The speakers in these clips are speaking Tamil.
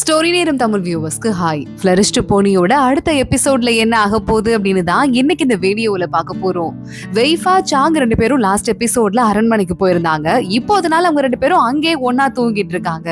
ஸ்டோரி நேரம் தமிழ் வியூவர்ஸ்க்கு ஹாய். ஃபிளரிஷ்ட் போனியோட அடுத்த எபிசோட்ல என்ன ஆக போகுது அப்படின்னு தான் இன்னைக்கு இந்த வீடியோல பார்க்க போறோம். வெய்ஃபா சாங் ரெண்டு பேரும் லாஸ்ட் எபிசோட்ல அரண்மனைக்கு போயிருந்தாங்க. இப்போ அதனால அவங்க ரெண்டு பேரும் அங்கே ஒன்னா தூங்கிட்டு இருக்காங்க.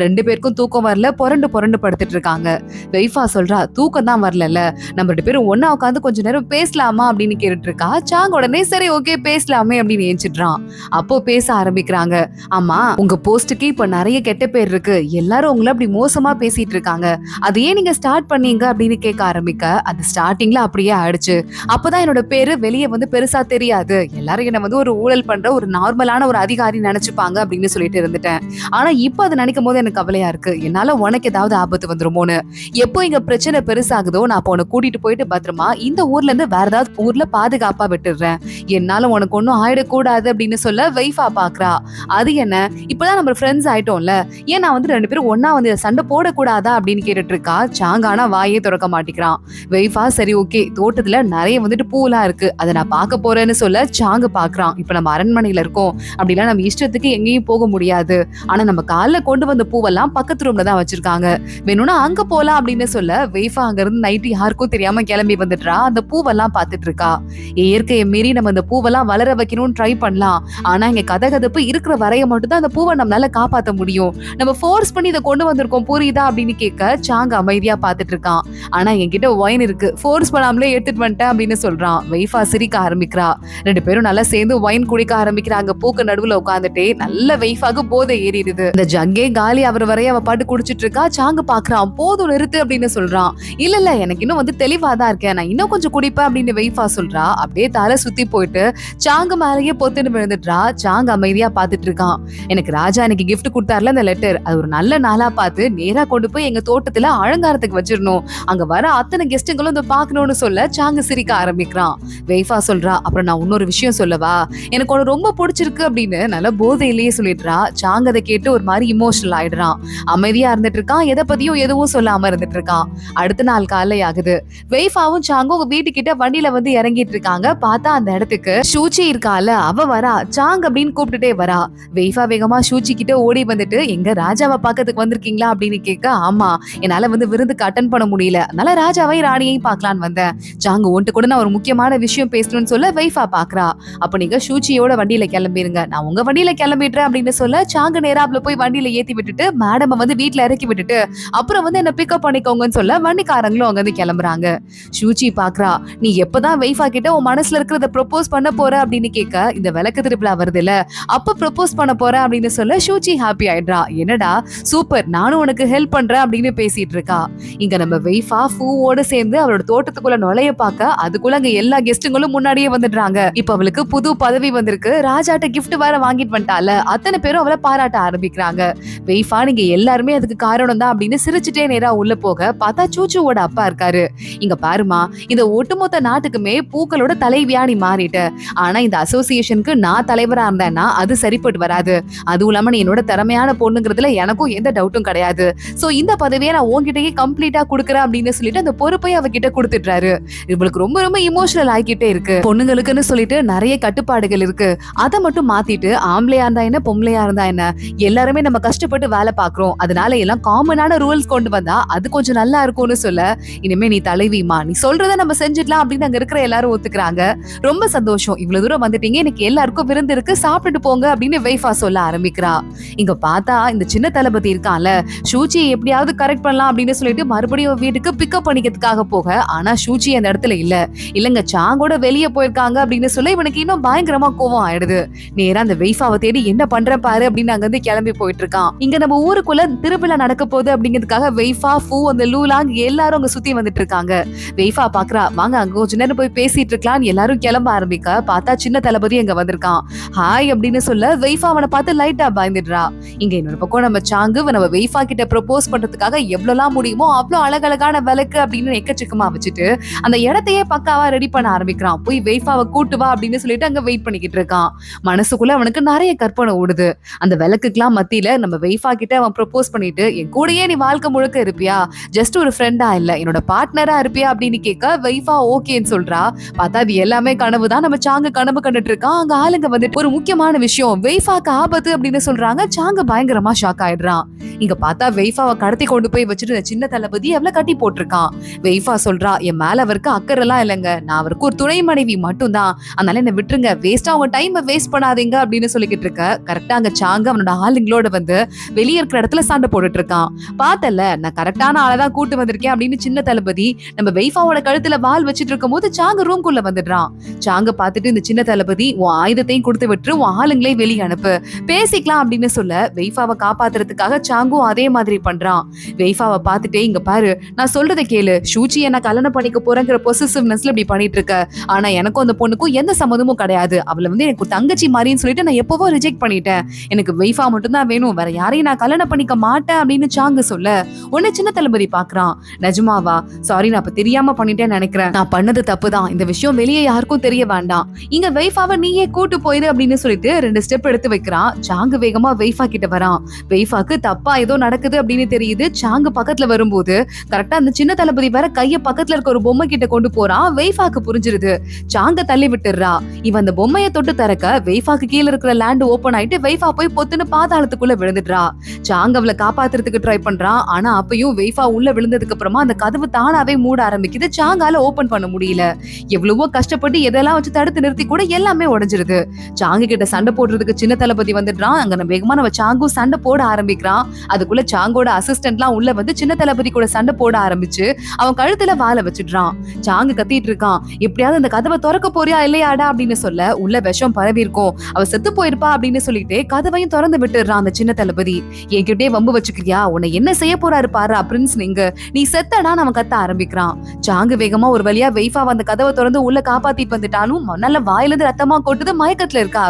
ரெண்டு பேருக்கும் தூக்கம் வரல, புரண்டு படுத்துட்டு இருக்காங்க. வெய்ஃபா சொல்றா, தூக்கம் தான் வரல, நம்ம ரெண்டு பேரும் ஒன்னா உட்காந்து கொஞ்ச நேரம் பேசலாமா அப்படின்னு கேட்டுட்டு இருக்கா. சாங் உடனே சரி ஓகே பேசலாமே அப்படின்னு ஏஞ்சிடுறான். அப்போ பேச ஆரம்பிக்கிறாங்க. ஆமா, உங்க போஸ்டுக்கு இப்ப நிறைய கெட்ட பேர் இருக்கு, எல்லாரும் உங்களை அப்படி மோசமா பேசிட்டு இருக்காங்க, அதையே நீங்க ஸ்டார்ட் பண்ணீங்க அப்படின்னு கேட்க ஆரம்பிக்க அது ஸ்டார்டிங்ல அப்படியே ஆயிடுச்சு. அப்பதான் என்னோட பேரு வெளியே வந்து பெருசா தெரியாது, எல்லாரும் என்ன வந்து ஒரு ஊழல் பண்ற ஒரு நார்மலான ஒரு அதிகாரி நினைச்சுப்பாங்க அப்படின்னு சொல்லிட்டு இருந்துட்டேன். ஆனா இப்ப அதை நினைக்கும் போது எனக்கு கவலையா இருக்கு, என்னால உனக்கு ஏதாவது ஆபத்து வந்துருமோன்னு. எப்போ இங்க பிரச்சனை பெருசாகுதோ நான் அப்ப உன்னை கூட்டிட்டு போயிட்டு பத்திரமா இந்த ஊர்ல இருந்து வேற ஏதாவது ஊர்ல பாதுகாப்பா விட்டுடுறேன், என்னால உனக்கு ஒன்னும் ஆயிடக்கூடாது அப்படின்னு சொல்ல வெய்ஃபா பாக்குறா. அது என்ன, இப்பதான் நம்ம ஃப்ரெண்ட்ஸ் ஆயிட்டோம்ல, ஏன் நான் வந்து ரெண்டு பேரும் ஒன்னா வந்து சண்டை போடக்கூடாதா அப்படின்னு கேட்டுட்டு இருக்கா. சாங்கானா வாயே திறக்க மாட்டேங்கிறான். வெய்ஃபா சரி ஓகே, தோட்டத்துல நிறைய வந்துட்டு பூலாம் இருக்கு, அதை நான் பார்க்க போறேன்னு சொல்ல சாங்கு பாக்குறான். இப்ப நம்ம அரண்மனையில இருக்கோம், அப்படிலாம் நம்ம இஷ்டத்துக்கு எங்கேயும் போக முடியாது, ஆனா நம்ம காலைல கொண்டு வந்த பூவெல்லாம் பக்கத்து ரூம்ல தான் வச்சிருக்காங்க, வேணும்னா அங்க போலாம் அப்படின்னு சொல்ல வெய்ஃபா அங்க இருந்து நைட்டு யாருக்கும் தெரியாம கிளம்பி வந்துடுறா. அந்த பூவெல்லாம் பாத்துட்டு இருக்கா. இயற்கையை மீறி நம்ம அந்த பூவெல்லாம் வளர வைக்கணும்னு ட்ரை பண்ணலாம், ஆனா இங்க கதகதப்பு இருக்கிற வரைய மட்டும் தான் அந்த பூவை நம்மளால காப்பாற்ற முடியும், நம்ம ஃபோர்ஸ் பண்ணி இதை கொண்டு வந்திருக்கோம் புரியுதா அப்படின்னு கேட்க சாங் அமைதியா பாத்துட்டு இருக்கான். ஆனா என்கிட்ட ஒயின் இருக்கு, ஃபோர்ஸ் பண்ணாமலே எடுத்துட்டு வந்துட்டேன் அப்படின்னு சொல்றான். வெய்ஃபா சிரிக்க ஆரம்பிக்கிறா. ரெண்டு பேரும் நல்லா சேர்ந்து ஒயின் குடிக்க ஆரம்பிக்கிறாங்க. பூக்கு நடுவுல உட்காந்துட்டே நல்ல வெய்ஃபாக்கு போதை ஏறிடுது. இந்த ஜங்கே காலி அவர் வரைய அவ பாட்டு குடிச்சிட்டு இருக்கா. சாங்க பாக்குறான். போதும் நிறுத்து அப்படின்னு சொல்றான். இல்ல எனக்கு இன்னும் வந்து தெளிவாதான் இருக்கேன், நான் இன்னும் கொஞ்சம் குடிப்பேன் அப்படின்னு வெய்ஃபா சொல்றா. அப்படியே தலை சுத்தி போயிட்டு சாங்க மேலேயே பொத்துன்னு விழுந்துடுறா. சாங் அமைதியா பாத்துட்டு இருக்கான். எனக்கு ராஜா எனக்கு கிஃப்ட் கொடுத்தாருல அந்த லெட்டர், அது ஒரு நல்ல நாளா பார்த்து நேரா கொண்டு போய் எங்க தோட்டத்துல அலங்காரத்துக்கு வச்சிடணும், அங்க வர அத்தனை கெஸ்ட்டுங்களும் இதை பாக்கணும்னு சொல்ல சாங்க சிரிக்க ஆரம்பிக்கிறான். வெய்ஃபா சொல்றா, அப்புறம் நான் இன்னொரு விஷயம் சொல்லவா, எனக்கு உனக்கு ரொம்ப பிடிச்சிருக்கு அப்படின்னு நல்ல போதையிலேயே சொல்லிடுறா. சாங் அதை கேட்டு ஒரு மாதிரி இமோஷனல் ஆயிடுறான். அமைதியா இருந்துட்டு இருக்கான், எதை பத்தியும் எதுவும் சொல்லாம இருந்துட்டு இருக்கான். அடுத்த நாள் காலை ஆகுது. வெய்ஃபாவும் சாங்கும் உங்க வீட்டுக்கிட்ட வண்டியில வந்து இறங்கிட்டு இருக்காங்க. பார்த்தா அந்த இடத்துக்கு ஷூச்சி இருக்கால, அவ வரா. சாங் அப்படின்னு கூப்பிட்டுட்டே வரா. வெய்ஃபா வேகமா ஷூச்சி கிட்ட ஓடி வந்துட்டு, எங்க ராஜாவை பாக்கிறதுக்கு வந்திருக்கீங்களா அப்படின்னு கேட்க, ஆமா என்னால வந்து விருந்துக்கு அட்டன் பண்ண முடியல, அதனால ராஜாவையும் ராணியையும் பார்க்கலான்னு வந்தேன். சாங்க ஒன்ட்டு கூட நான் ஒரு முக்கியமான விஷயம் பேசணும்னு சொல்ல வெய்ஃபா பாக்குறா. அப்ப நீங்க ஷூச்சியோட வண்டியில கிளம்பிருங்க, நான் உங்க வண்டியில கிளம்பிடுறேன் அப்படின்னு சொல்ல சாங்க நேராப்ல போய் வண்டியில ஏத்தி விட்டுட்டு மேடம் வந்து வீட்டுல இறக்கி விட்டுட்டு அப்புறம் வந்து என்ன பிக்கப் பண்ணிக்கோங்கன்னு சொல்ல வண்டிக்காரங்களும் அங்க இருந்து கிளம்புறாங்க. ஷூச்சி பாக்குறா, நீ எப்பதான் வெய்ஃபா கிட்ட உன் மனசுல இருக்கிறத ப்ரொபோஸ் பண்ண போற அப்படின்னு கேட்க, இந்த விளக்கு திருப்பில வருது இல்ல அப்ப ப்ரொபோஸ் பண்ண போற அப்படின்னு சொல்ல ஷூச்சி ஹாப்பி ஆயிடுறா. என்னடா சூப்பர், நானும் உனக்கு ஹெல்ப் பண்றேன் அப்படின்னு பேசிட்டு இருக்கா. இங்க நம்ம வெய்ஃபா பூவோட சேர்ந்து அவரோட தோட்டத்துக்குள்ள நுழைய பார்க்க அதுக்குள்ள அங்க எல்லா கெஸ்ட்டுங்களும் முன்னாடியே வந்துடுறாங்க. இப்ப அவளுக்கு புது பதவி வந்திருக்கு, ராஜாட்ட கிஃப்ட் வேற வாங்கிட்டு வந்துட்டால, அத்தனை பேரும் அவளை பாராட்ட ஆரம்பிக்கிறாங்க. வெய்ஃபா நீங்க எல்லாருமே அதுக்கு காரணம் தான் அப்படின்னு சிரிச்சுட்டே நேரா உள்ள போக பார்த்தா சூச்சுவோட அப்பா இருக்காரு. இங்க பாருமா, இந்த ஒட்டுமொத்த நாட்டுக்குமே பூக்களோட தலைவியா நீ மாறிட்ட, ஆனா இந்த அசோசியேஷனுக்கு நான் தலைவரா இருந்தேன்னா அது சரிப்பட்டு வராது, அதுவும் இல்லாம நீ என்னோட திறமையான பொண்ணுங்கிறதுல எனக்கும் எந்த டவுட்டும் கிடையாது, சோ இந்த பதவியை நான் உன்கிட்டயே கம்ப்ளீட்டா கொடுக்குறேன் அப்படின்னு சொல்லிட்டு அந்த பொறுப்பை அவகிட்ட கொடுத்துட்டாரு. இவளுக்கு ரொம்ப ரொம்ப இமோஷனல் ஆகிட்டே இருக்கு. பொண்ணுங்களுக்குன்னு சொல்லிட்டு நிறைய கட்டுப்பாடுகள் இருக்கு, அதை மட்டும் மாத்திட்டு ஆம்பளையா இருந்தா என்ன பொம்பளையா இருந்தா என்ன எல்லாருமே நம்ம கஷ்டப்பட்டு வேலை பாக்குறோம், அதனால எல்லாம் காமனான ரூல்ஸ் கொண்டு வந்தா அது கொஞ்சம் நல்லா இருக்கும்னு சொல்ல, இனிமே நீ தலைவிமா, நீ சொல்றத நம்ம செஞ்சிடலாம் அப்படின்னு அங்க இருக்கிற எல்லாரும் ஒத்துக்கிறாங்க. ரொம்ப சந்தோஷம், இவ்வளவு தூரம் வந்துட்டீங்க, எனக்கு எல்லாருக்கும் விருந்து இருக்கு, சாப்பிட்டுட்டு போங்க அப்படின்னு வெய்ஃபா சொல்ல ஆரம்பிக்கிறா. இங்க பார்த்தா இந்த சின்ன தளபதி இருக்கான்ல, ஷூச்சி எப்படியாவது கரெக்ட் பண்ணலாம் அப்படின்னு சொல்லிட்டு மறுபடியும் வீட்டுக்கு பிக்கப் பண்ணிக்கிறதுக்காக போக, ஆனா ஷூச்சி அந்த இடத்துல இல்லங்க சாங்கோட வெளியே போயிருக்காங்க அப்படின்னு சொல்ல இவனுக்கு இன்னும் பயங்கரமா கோவம் ஆயிடுது. நேரா அந்த வெய்ஃபாவை தேடி என்ன பண்றேன் பாரு அப்படின்னு அங்க இருந்து கிளம்பி போயிட்டு இருக்கான். இங்க நம்ம ஊருக்குள்ள திருவிழா நடக்க போகுது அப்படிங்கிறதுக்காக வெய்ஃபா ஃபூ அந்த லூலாங் எல்லாரும் அங்க சுத்தி வந்துட்டு இருக்காங்க. வெய்ஃபா பாக்குறா, வாங்க அங்க கொஞ்ச நேரம் போய் பேசிட்டு இருக்கலாம், எல்லாரும் கிளம்ப ஆரம்பிக்க பார்த்தா சின்ன தளபதி அங்க வந்திருக்கான். ஹாய் அப்படின்னு சொல்ல வெய்ஃபா அவனை பார்த்து லைட்டா பயந்துடுறா. இங்க இன்னொரு பக்கம் நம்ம சாங்கு நம்ம வெய்ஃபா கிட்ட ப்ரொபோஸ் பண்றதுக்காக எவ்வளவுலாம் முடியுமோ அவ்வளவு அழகழகான விளக்கு அப்படின்னு எக்கச்சக்கமா வச்சுட்டு அந்த இடத்தையே பக்காவா ரெடி பண்ண ஆரம்பிக்கிறான். போய் வெய்ஃபாவை கூட்டு வா அப்படின்னு சொல்லிட்டு அங்க வெயிட் பண்ணிக்கிட்டு இருக்கான். மனசுக்குள்ள அவனுக்கு நிறைய கற்பனை ஓடுது. அந்த விளக்குக்கெல்லாம் மத்தியில நம்ம வெய்ஃபா கிட்ட அவன் ப்ரொபோஸ் பண்ணிட்டு, என் கூடயே நீ வாழ்க்கை முழுக்க இருப்பியா, ஜஸ்ட் ஒரு ஃப்ரெண்டா இல்ல என்னோட பார்ட்னரா இருப்பியா அப்படின்னு கேட்க வெய்ஃபா ஓகேன்னு சொல்றா. பார்த்தா அது எல்லாமே கனவுதான், நம்ம சாங்க கனவு கண்டுட்டு இருக்கான். அங்க ஆளுங்க வந்து ஒரு முக்கியமான விஷயம், வெய்ஃபாக்கு ஆபத்து அப்படின்னு சொல்றாங்க. சாங்க பயங்கரமா ஷாக் ஆயிடுறான். இங்க பார்த்தா வெய்ஃபா வெய்ஃபாவை கடத்தி கொண்டு போய் வச்சுட்டு இந்த சின்ன தளபதி அவளை கட்டி போட்டிருக்கான். வெய்ஃபா சொல்றா, என் மேல அவருக்கு அக்கறைலாம் இல்லைங்க, நான் அவருக்கு ஒரு துணை மனைவி மட்டும் தான், அதனால என்ன விட்டுருங்க, வேஸ்டா அவங்க டைமை வேஸ்ட் பண்ணாதீங்க அப்படின்னு சொல்லிக்கிட்டு இருக்க. கரெக்டா அங்க சாங்க அவனோட ஆளுங்களோட வந்து வெளியே இருக்கிற இடத்துல சண்டை போட்டுட்டு இருக்கான். பார்த்தல, நான் கரெக்டான ஆளதான் கூட்டு வந்திருக்கேன் அப்படின்னு சின்ன தளபதி நம்ம வெய்ஃபாவோட கழுத்துல வால் வச்சிட்டு இருக்கும் போது சாங்க ரூம்குள்ள வந்துடுறான். சாங்க பார்த்துட்டு இந்த சின்ன தளபதி, உன் ஆயுதத்தையும் கொடுத்து விட்டு உன் ஆளுங்களையும் வெளியே அனுப்பு, பேசிக்கலாம் அப்படின்னு சொல்ல வெய்ஃபாவை காப்பாத்துறதுக்காக சாங்கும் அதே மாதிரி பண்றான். வெய்ஃபாவை பார்த்துட்டே, இங்க பாரு, நான் சொல்றதை கேளு, ஷூச்சி என்ன கல்யாணம் பண்ணிக்க போறேங்கிற பொசிசிவ்னஸ்ல இப்படி பண்ணிட்டு இருக்க, ஆனா எனக்கும் அந்த பொண்ணுக்கும் எந்த சம்மதமும் கிடையாது, அவளை வந்து எனக்கு தங்கச்சி மாதிரின்னு சொல்லிட்டு நான் எப்பவோ ரிஜெக்ட் பண்ணிட்டேன், எனக்கு வெய்ஃபா மட்டும் தான் வேணும், வேற யாரையும் நான் கல்யாணம் பண்ணிக்க மாட்டேன் அப்படின்னு சாங்க சொல்ல உன்னை சின்ன தளபதி பாக்குறான். நிஜமாவா? சாரி, நான் அப்ப தெரியாம பண்ணிட்டேன்னு நினைக்கிறேன், நான் பண்ணது தப்புதான், இந்த விஷயம் வெளியே யாருக்கும் தெரிய வேண்டாம், இங்க வெய்ஃபாவை நீயே கூட்டு போயிரு அப்படின்னு சொல்லிட்டு 2 ஸ்டெப் எடுத்து வைக்கிறான். சாங்கு வேகமா வெய்ஃபா கிட்ட வரான். வெய்ஃபாக்கு தப்பா ஏதோ நடக்குது அப்படின்னு தெரியுது. சாங்கு பக்கத்துல வரும்போது கரெக்டா அந்த சின்ன தளபதி வேற கைய பக்கத்துல இருக்க ஒரு பொம்மை கிட்ட கொண்டு போறான். வெய்ஃபாக்கு புரிஞ்சிருது. சாங்க தள்ளி விட்டுறா. இவன் அந்த பொம்மையை தொட்டு திறக்க வெய்ஃபாக்கு கீழே இருக்கிற லேண்ட் ஓபன் ஆயிட்டு வெய்ஃபா போய் பொத்துன்னு பாதாளத்துக்குள்ள விழுந்துடுறா. சாங்க அவளை காப்பாத்துறதுக்கு ட்ரை பண்றான். ஆனா அப்பயும் வெய்ஃபா உள்ள விழுந்ததுக்கு அப்புறமா அந்த கதவு தானாவே மூட ஆரம்பிக்குது. சாங்கால ஓபன் பண்ண முடியல. எவ்வளவோ கஷ்டப்பட்டு எதெல்லாம் வச்சு தடுத்து நிறுத்தி கூட எல்லாமே உடைஞ்சிருது. சாங்கு கிட்ட சண்டை போடுறதுக்கு சின்ன தளபதி வந்துடுறான். அங்க வேகமா நம்ம சாங்கும் சண்டை போட ஆரம்பிக்கிறான். அதுக்குள்ள சாங்கோட அசிஸ்டன்ட்லாம் உள்ள வந்து சின்ன தளபதி கூட சண்டை போட ஆரம்பிச்சு அவன் கழுத்துல வாழை வச்சிடுறான். சாங்கு கத்திட்டு இருக்கான், எப்படியாவது அந்த கதவை திறக்க போறியா இல்லையாடா அப்படின்னு சொல்ல உள்ள விஷம் பரவி இருக்கும், அவ செத்து போயிருப்பா அப்படின்னு சொல்லிட்டு கதவையும் திறந்து விட்டுறான் அந்த சின்ன தளபதி. என்கிட்டே வம்பு வச்சுக்கிறியா, உன்னை என்ன செய்ய போறாரு பாரு பிரின்ஸ், நீ செத்தடா அவன் கத்த ஆரம்பிக்கிறான். சாங்கு வேகமா ஒரு வழியா வெய்ஃபா அந்த கதவை திறந்து உள்ள காப்பாத்திட்டு வந்துட்டாலும் நல்ல வாயிலிருந்து ரத்தமா கொட்டுது. மயக்கத்துல இருக்கா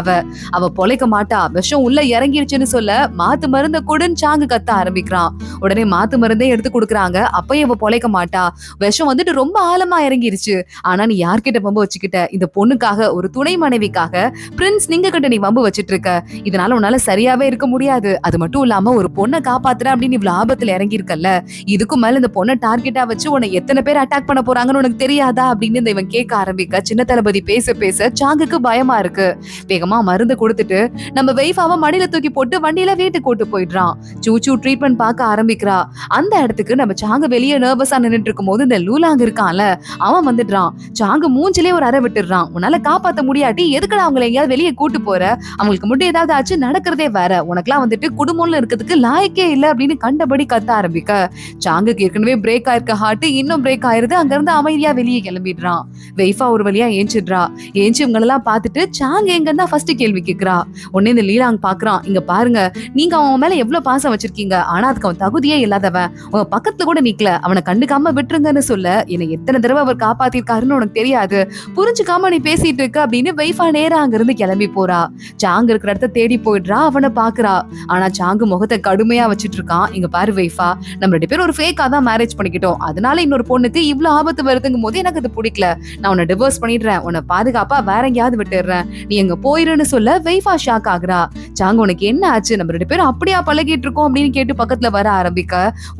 அவ பொழைக்க மாட்டா, விஷம் உள்ள இறங்கிருச்சுன்னு சொல்ல மாத்து மருந்த கொடுன்னு சாங்கு கத்த ஆரம்பிக்கிறான். உடனே மாத்து மருந்தே எடுத்து கொடுக்குறாங்க. அப்பயும் அவ பொழைக்க மாட்டா, விஷம் வந்துட்டு ரொம்ப ஆழமா இறங்கிருச்சு. ஆனா நீ யார்கிட்ட வம்பு வச்சுக்கிட்ட, இந்த பொண்ணுக்காக, ஒரு துணை மனைவிக்காக பிரின்ஸ் நீங்க கிட்ட நீ வம்பு வச்சிட்டு இருக்க, இதனால உன்னால சரியாவே இருக்க முடியாது. அது மட்டும் இல்லாம ஒரு பொண்ணை காப்பாத்துற அப்படின்னு இவ்வளவு ஆபத்துல இறங்கி இருக்கல்ல, இதுக்கு மேல இந்த பொண்ணை டார்கெட்டா வச்சு உன்னை எத்தனை பேர் அட்டாக் பண்ண போறாங்கன்னு உனக்கு தெரியாதா அப்படின்னு இவன் கேட்க ஆரம்பிக்க சின்ன தளபதி பேச பேச சாங்குக்கு பயமா இருக்கு. வேகமா மருந்து கொடுத்துட்டு நம்ம வெய்ஃபாவை மடியில தூக்கி போட்டு வண்டியில வீட்டுக்கு கூட்டு போயிடுறான். சூச்சு ட்ரீட்மெண்ட் பார்க்க ஆரம்பிக்கிறா. அந்த இடத்துக்கு நம்ம சாங்கு வெளியே நர்வஸா நின்னுட்டு இருக்கும் போது இந்த லூலாங் இருக்கான்ல, அவன் வந்துடுறான். சாங்கு மூஞ்சிலே ஒரு அறை விட்டுடுறான். உன்னால காப்பாத்த முடியாட்டி எதுக்குடா அவங்களை எங்கேயாவது வெளியே கூட்டு போற, அவங்களுக்கு மட்டும் ஏதாவது ஆச்சு நடக்கிறதே வேற, உனக்குலாம் வந்துட்டு குடும்பம்ல இருக்கிறதுக்கு லாயக்கே இல்ல அப்படின்னு கண்டபடி கத்த ஆரம்பிக்க சாங்குக்கு ஏற்கனவே பிரேக் ஆயிருக்க ஹார்ட் இன்னும் பிரேக் ஆயிருது. அங்க இருந்து அமைதியா வெளியே கிளம்பிடுறான். வெய்ஃபா ஒரு வழியா ஏஞ்சிடுறா. ஏஞ்சி இவங்களெல்லாம் பார்த்துட்டு சாங் எங்கன்னா ஃபர்ஸ்ட் கேள்வி கேட்கிறா. உடனே இந்த லீலாங் பாக்குறான், இங்க பாருங்க, நீங்க அவன் மேல எவ்வளவு பாசம் வச்சிருக்கீங்க, ஆனா அதுக்கு அவன் தகுதியே இல்லாதவன், உங்க பக்கத்துல கூட நிக்கல, அவனை கண்டுக்காம விட்டுருங்கன்னு சொல்ல என்னை எத்தனை தடவை அவர் காப்பாத்திருக்காருன்னு உனக்கு தெரியாது, புரிஞ்சுக்காம நீ பேசிட்டு இருக்க அப்படின்னு வெய்ஃபா நேரா அங்க இருந்து கிளம்பி போறா. சாங் இருக்கிற இடத்த தேடி போயிடுறா. அவனை பாக்குறா. ஆனா சாங்கு முகத்தை கடுமையா வச்சிட்டு இருக்கான். இங்க பாரு வெய்ஃபா, நம்ம 2 பேரும் ஒரு ஃபேக்கா தான் மேரேஜ் பண்ணிக்கிட்டோம், அதனால இன்னொரு பொண்ணுக்கு இவ்வளவு ஆபத்து வருதுங்கும் போது எனக்கு அது பிடிக்கல, நான் உன்னை டிவோர்ஸ் பண்ணிடுறேன், உன்னை பாதுகாப்பா வேற எங்கேயாவது விட்டுடுறேன், நீ எங்க போயிருன்னு சொல்ல வெய்ஃபா ஷாக் ஆகுறா. சாங் உனக்கு என்ன ஆச்சு, நம்ம 2 பேரும் அப்படியா பழகிட்டு இருக்கோம் அப்படின்னு கேட்டு பக்கத்துல வர ஆரம்பிக்க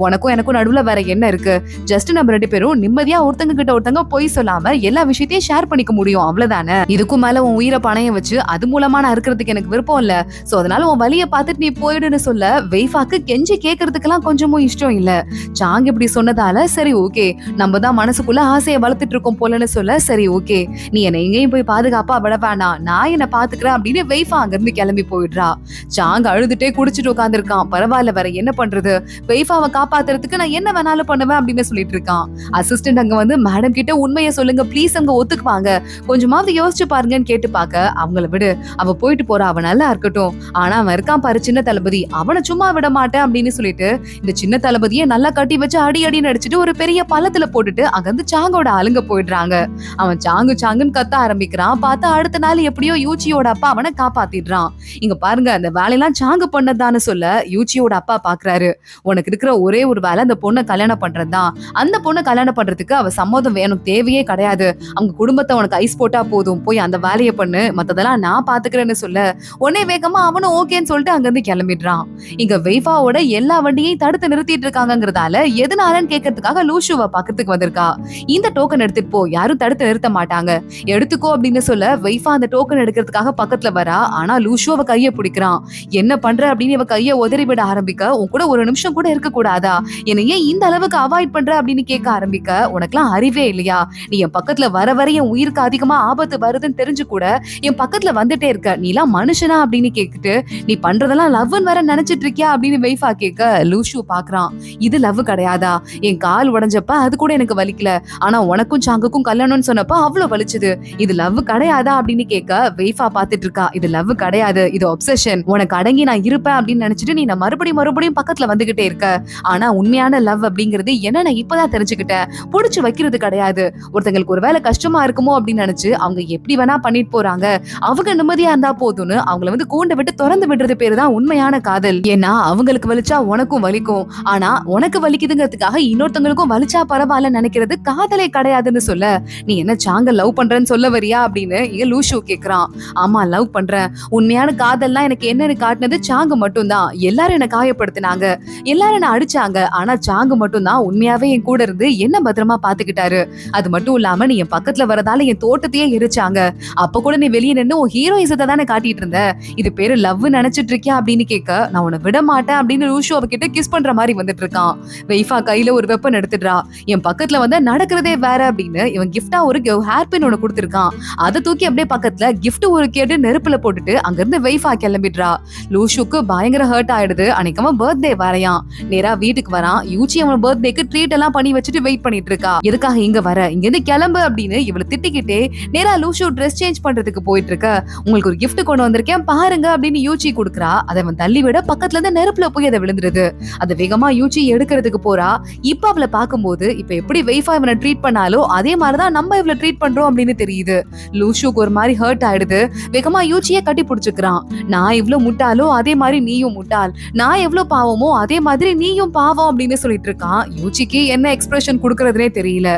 உனக்கும் எனக்கும் நடுவுல வேற என்ன இருக்கு, ஜஸ்ட் நம்ம 2 பேரும் நிம்மதியா ஒருத்தங்க கிட்ட ஒருத்தங்க பொய் சொல்லாம எல்லா விஷயத்தையும் ஷேர் பண்ணிக்க முடியும், அவ்வளவுதானே, இதுக்கும் மேல உன் உயிரை பணைய வச்சு அது மூலமா நான் இருக்கிறதுக்கு எனக்கு விருப்பம் இல்ல, சோ அதனால உன் வழியை பார்த்துட்டு நீ போயிடுன்னு சொல்ல வெய்ஃபாக்கு கெஞ்சி கேட்கறதுக்கெல்லாம் கொஞ்சமும் இஷ்டம் இல்ல. சாங் இப்படி சொன்னதால சரி ஓகே, நம்ம தான் மனசுக்குள்ள ஆசையை வளர்த்துட்டு இருக்கோம் போலன்னு சொல்ல சரி ஓகே, நீ என்னை எங்கேயும் போய் பாதுகாப்பா விட வேணாம், நான் என்ன பாத்துக்கிறேன் அப்படின்னு வெய்ஃபா அங்க இருந்து கிளம்பி போயிடுறா. சாங் அழுதுட்டே குடிச்சிட்டு உட்காந்துருக்கான். பரவாயில்ல, வேற என்ன பண்றது, வெய்ஃபாவை காப்பாத்துறதுக்கு நான் என்ன வேணாலும் பண்ணுவேன் அப்படின்னு சொல்லிட்டு இருக்கான். அசிஸ்டன்ட் அங்க வந்து மேடம் கிட்ட உண்மையை சொல்லுங்க ப்ளீஸ், அங்க ஒத்துக்குவாங்க, கொஞ்சமாவது யோசிச்சு பாருங்கன்னு கேட்டு பாக்க அவங்கள விடு, அவ போயிட்டு போறா, அவ நல்லா இருக்கட்டும், ஆனா அவன் இருக்கான் பாரு சின்ன தளபதி, அவனை சும்மா விட மாட்டேன் அப்படின்னு சொல்லிட்டு இந்த சின்ன தளபதியை நல்லா கட்டி வச்சு அடி அடி நடிச்சிட்டு ஒரு பெரிய பள்ளத்துல போட்டுட்டு அங்க இருந்து சாங்கோட ஆளுங்க போயிடுறாங்க. அவன் சாங்கு சாங்குன்னு கத்த ஆரம்பிக்கிறான். பார்த்தா அடுத்த நாள் எப்படியோ யூச்சியோட அப்பா அவனை காப்பாத்திடுறான். இங்க பாருங்க, அந்த வேலையெல்லாம் சாங்கு பண்ணதான்னு சொல்ல யூச்சியோட அப்பா பாக்குறாரு. உனக்கு இருக்கிற ஒரே ஒரு வேலை அந்த பொண்ணை கல்யாணம் பண்றதுதான், அந்த பொண்ணை கல்யாணம் பண்றதுக்கு அவ சம்மதம் வேணும் தேவையே கிடையாது, அவங்க குடும்பத்தை உனக்கு ஐஸ் போட்டா போதும், போய் அந்த வேலையை பண்ணு, மத்ததெல்லாம் நான் பாத்துக்கிறேன்னு சொல்ல உடனே வேகமா அவனும் ஓகேன்னு சொல்லிட்டு அங்க இருந்து கிளம்பிடுறான். இங்க வெய்ஃபாவோட எல்லா வண்டியையும் தடுத்து நிறுத்திட்டு இருக்காங்கிறதால எதனாலன்னு கேட்கறதுக்காக லூஷுவை பக்கத்துக்கு வந்திருக்கா. இந்த டோக்கன் எடுத்துட்டு போ, யாரும் தடுத்து நிறுத்த மாட்டாங்க, எடுத்துக்கோ அப்படின்னு சொல்ல வெய்ஃபா அந்த டோக்கன் எடுக்கிறதுக்காக பக்கத்துல வரா. ஆனா லூஷு அவ கைய பிடிக்கிறான். என்ன பண்ற அப்படின்னு இவ கைய உதறி விட ஆரம்பிக்க, உன் கூட கூட ஒரு நிமிஷம் கூட இருக்க கூடாதா? என்னை ஏன் இந்த அளவுக்கு அவாய்ட் பண்ற அப்படின்னு கேட்க ஆரம்பிக்க, உனக்கெல்லாம் அறிவே இல்லையா? நீ என் பக்கத்துல வர வர என் உயிருக்கு அதிகமா ஆபத்து வருதுன்னு தெரிஞ்சு கூட என் பக்கத்துல வந்துட்டே இருக்க. நீலாம் மனுஷனா அப்படின்னு கேட்டுட்டு, நீ பண்றதெல்லாம் லவ்னு வேற நினைச்சிட்டு இருக்கியா அப்படின்னு வெய்ஃபா கேட்க, லூஷு பாக்குறான். இது லவ் கிடையாதா? என் கால் உடைஞ்சப்ப அது கூட எனக்கு வலிக்கல. ஆனா உனக்கும் சாங்குக்கும் கல்யாணம்னு சொன்னப்ப அவ்வளவு வலிச்சுது. இது லவ் கிடையாதா அப்படின்னு கேட்க, வெய்ஃபா பாத்துட்டு இருக்கா. இது லவ் கிடையாது, இது ஒப்சஷன். உனக்கு அடங்கி நான் இருப்பேன் அப்படின்னு நினைச்சிட்டு நீ நான் மறுபடியும் பக்கத்துல வந்துகிட்டே இருக்க. ஆனா உண்மையான லவ் அப்படிங்கிறது என்ன நான் இப்பதான் தெரிஞ்சுக்கிட்டேன். புடிச்சு வைக்கிறது கிடையாது. ஒருத்தங்களுக்கு ஒரு வேலை கஷ்டமா இருக்குமோ அப்படின்னு நினைச்சு அவங்க எப்படி வேணா பண்ணிட்டு போறாங்க. அவங்க நிம்மதியா இருந்தா போதும்னு அவங்கள வந்து கூண்ட விட்டு திறந்து விடுறது பேரு தான் உண்மையான காதல். ஏன்னா அவங்களுக்கு வலிச்சா உனக்கும் வலிக்கும். ஆனா உனக்கு வலிக்குதுங்கிறதுக்காக இன்னொருத்தங்களுக்கும் வலிச்சா பரவாயில்ல நினைக்கிறது காதலே கிடையாதுன்னு சொல்ல, நீ என்ன சாங்க லவ் பண்றேன்னு சொல்ல வரியா அப்படின்னு இங்க லூஷு கேக்குறான். ஆமா லவ் பண்றேன். உண்மையான காதல்னா எனக்கு என்னன்னு காட்டினது சாங்கு மட்டும் தான். எல்லாரும் என்ன காயப்படுத்தினாங்க, எல்லாரும் என்ன அடிச்சாங்க. ஆனா சாங்கு மட்டும் தான் உண்மையாவே என் கூட இருந்து என்ன பத்திரமா பாத்துக்கிட்டாரு. அது மட்டும் இல்லாம நீ என் பக்கத்துல வரதால என் தோட்டத்தையே எரிச்சாங்க. அப்ப கூட நீ வெளியே நின்று உன் ஹீரோயிசத்தை தானே காட்டிட்டு இருந்த. இது பேரு லவ் நினைச்சிட்டு இருக்கியா அப்படின்னு கேட்க, நான் உன்னை விட மாட்டேன் அப்படின்னு லூஷு அவகிட்ட கிஸ் பண்ற மாதிரி வந்துட்டு இருக்கான். வெய்ஃபா கையில ஒரு வெப்பன் எடுத்துடுறா. என் பக்கத்துல வந்து நடக்கிறதே வேற அப்படின்னு இவன் கிஃப்டா ஒரு ஹேர்பின் ஒண்ணு கொடுத்திருக்கான். அதை தூக்கி அப்படியே பக்கத்துல கிஃப்ட் ஒரு கேட்டு நெருப்புல போட்டுட்டு அங்கிருந்து வெய்ஃபா கிளம்பிடுறா. லூஷுக்கு பயங்கர ஹர்ட் ஆயிடுது. அன்னைக்கு அவன் பர்த்டே வரையான். நேரா வீட்டுக்கு வரான். யூச்சி அவன் பர்த்டேக்கு ட்ரீட் எல்லாம் பண்ணி வச்சுட்டு வெயிட் பண்ணிட்டு இருக்கா. எதுக்காக இங்க வர, இங்க இருந்து கிளம்பு அப்படின்னு இவளை திட்டிக்கிட்டே நேரா லூஷு ட்ரெஸ் சேஞ்ச் பண்றதுக்கு போயிட்டு இருக்க. உங்களுக்கு ஒரு கிஃப்ட் கொண்டு வந்திருக்கேன் பாருங்க அப்படின்னு யூச்சி கொடுக்குறா. அதை அவன் தள்ளி விட பக்கத்துல இருந்து நெருப்புல போய் அதை விழுந்துருது. அதை வேகமா யூச்சி எடுக்கிறதுக்கு போறா. இப்ப அவளை பார்க்கும்போது இப்ப எப்படி வெய்ஃபா இவனை ட்ரீட் பண்ணாலோ அதே மாதிரிதான் நம்ம இவளை ட்ரீட் பண்றோம் அப்படின்னு தெரியுது. லூஷுக்கு ஒரு மாதிரி ஹர்ட் ஆயிடுது. வேகமா யூச்சியே கட்டி பிடிச்சுக்கிறான். நான் இவ்வளவு முட்டாலோ அதே மாதிரி நீயும் முட்டாள், நான் எவ்வளவு பாவமோ அதே மாதிரி நீயும் பாவம் அப்படின்னு சொல்லிட்டு இருக்கான். யூச்சிக்கு என்ன எக்ஸ்பிரஷன் கொடுக்கறதுனே தெரியல.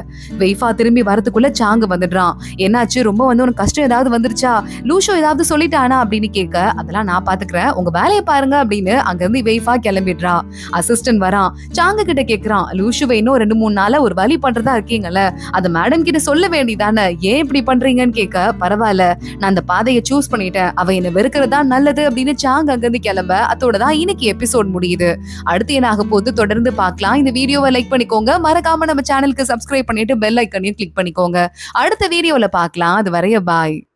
வெய்ஃபா திரும்பி வரதுக்குள்ள சாங்கு வந்துடுறான். என்னாச்சு, ரொம்ப வந்து உனக்கு கஷ்டம் ஏதாவது வந்துருச்சா, லூஷோ ஏதாவது சொல்லிட்டானா அப்படின்னு கேட்க, அதெல்லாம் நான் பாத்துக்கிறேன், உங்க வேலையை பாருங்க அப்படின்னு அங்க இருந்து வெய்ஃபா கிளம்பிடுறா. அசிஸ்டன்ட் வரான். சாங்கு கிட்ட கேக்குறான், லூஷுவை இன்னும் 2-3 நாளா ஒரு வழி பண்றதா இருக்கீங்கல்ல, அது மேடம் கிட்ட சொல்ல வேண்டியதானே, ஏன் இப்படி பண்றீங்கன்னு கேட்க, பரவாயில்ல நான் அந்த பாதையை சூஸ் பண்ணிட்டேன், அவ என்ன வெறுக்கிறதா நல்லது அப்படின்னு சாங் அங்கிருந்து கிளம்ப. அதோட தான் இன்னைக்கு எபிசோட் முடியுது. அடுத்து என்ன ஆக போது தொடர்ந்து பார்க்கலாம். இந்த வீடியோவை லைக் பண்ணிக்கோங்க. மறக்காம நம்ம சேனலுக்கு சப்ஸ்கிரைப் பண்ணிட்டு பெல் ஐக்கனையும் கிளிக் பண்ணிக்கோங்க. அடுத்த வீடியோல பார்க்கலாம். அது வரைய பாய்.